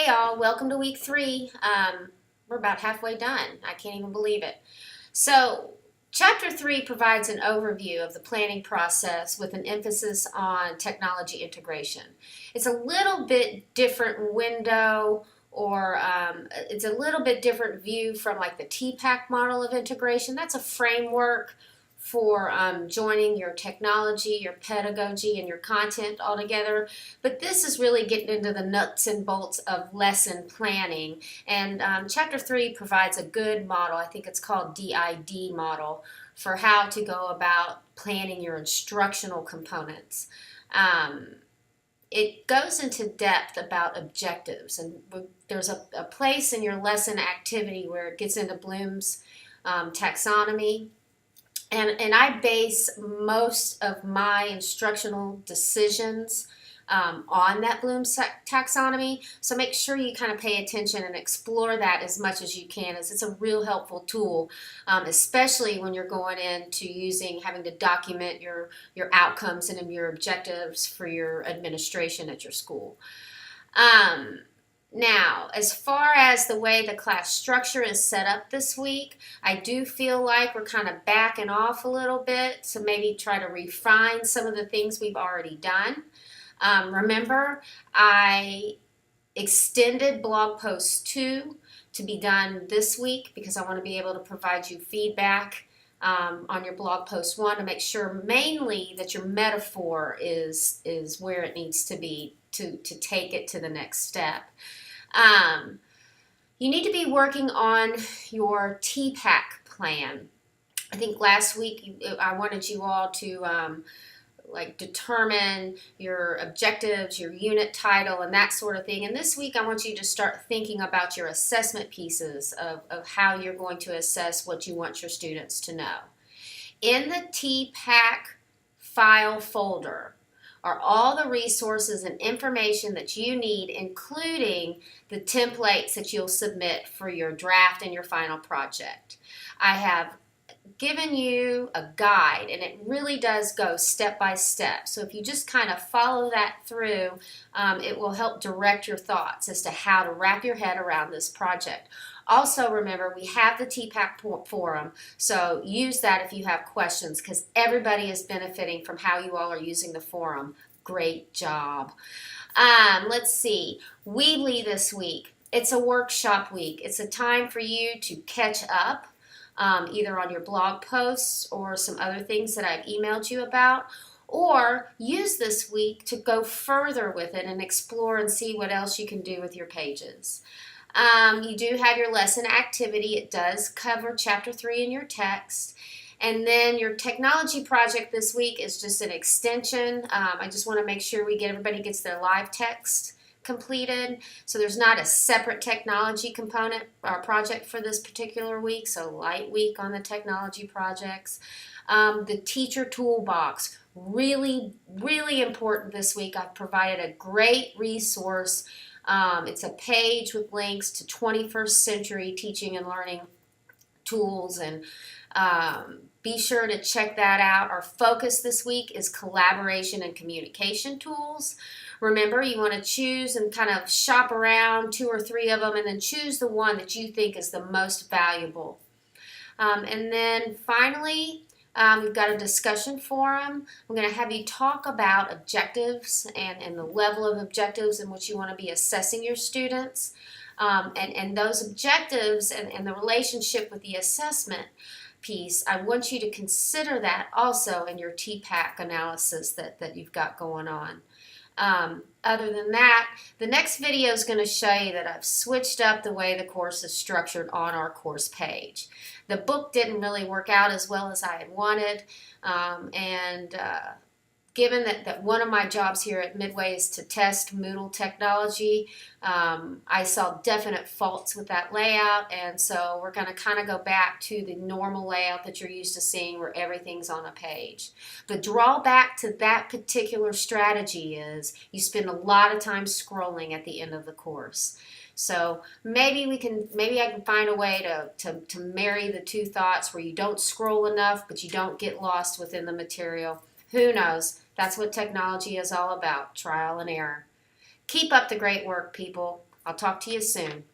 Hey y'all, welcome to week 3. We're about halfway done. I can't even believe it. So, chapter 3 provides an overview of the planning process with an emphasis on technology integration. It's a little bit different window or it's a little bit different view from like the TPAC model of integration. That's a framework for joining your technology, your pedagogy, and your content all together. But this is really getting into the nuts and bolts of lesson planning. And Chapter 3 provides a good model. I think it's called DID model for how to go about planning your instructional components. It goes into depth about objectives, and there's a place in your lesson activity where it gets into Bloom's taxonomy. And I base most of my instructional decisions on that Bloom's taxonomy. So make sure you kind of pay attention and explore that as much as you can, as it's a real helpful tool, especially when you're going into having to document your outcomes and your objectives for your administration at your school. Now, as far as the way the class structure is set up this week, I do feel like we're kind of backing off a little bit to maybe try to refine some of the things we've already done. Remember, I extended blog post 2 to be done this week because I want to be able to provide you feedback on your blog post 1 to make sure mainly that your metaphor is where it needs to be to take it to the next step. You need to be working on your TPAC plan. I think last week I wanted you all to determine your objectives, your unit title, and that sort of thing. And this week I want you to start thinking about your assessment pieces of how you're going to assess what you want your students to know. In the TPAC file folder are all the resources and information that you need, including the templates that you'll submit for your draft and your final project. I have given you a guide, and it really does go step by step. So if you just kind of follow that through, it will help direct your thoughts as to how to wrap your head around this project. Also, remember, we have the TPAC forum, so use that if you have questions, because everybody is benefiting from how you all are using the forum. Great job. Let's see. Weebly this week. It's a workshop week. It's a time for you to catch up, either on your blog posts or some other things that I've emailed you about, or use this week to go further with it and explore and see what else you can do with your pages. You do have your lesson activity. It does cover Chapter 3 in your text. And then your technology project this week is just an extension. I just want to make sure everybody gets their live text completed. So there's not a separate technology component or project for this particular week. So light week on the technology projects. The teacher toolbox, really, really important this week. I've provided a great resource. It's a page with links to 21st century teaching and learning tools, and be sure to check that out. Our focus this week is collaboration and communication tools. Remember, you want to choose and kind of shop around 2 or 3 of them and then choose the one that you think is the most valuable. And then finally, we've got a discussion forum. I'm going to have you talk about objectives and the level of objectives in which you want to be assessing your students. And those objectives and the relationship with the assessment piece, I want you to consider that also in your TPAC analysis that you've got going on. Other than that, the next video is going to show you that I've switched up the way the course is structured on our course page. The book didn't really work out as well as I had wanted, given that one of my jobs here at Midway is to test Moodle technology, I saw definite faults with that layout, and so we're going to kind of go back to the normal layout that you're used to seeing where everything's on a page. The drawback to that particular strategy is you spend a lot of time scrolling at the end of the course. So maybe I can find a way to marry the two thoughts where you don't scroll enough, but you don't get lost within the material. Who knows? That's what technology is all about, trial and error. Keep up the great work, people. I'll talk to you soon.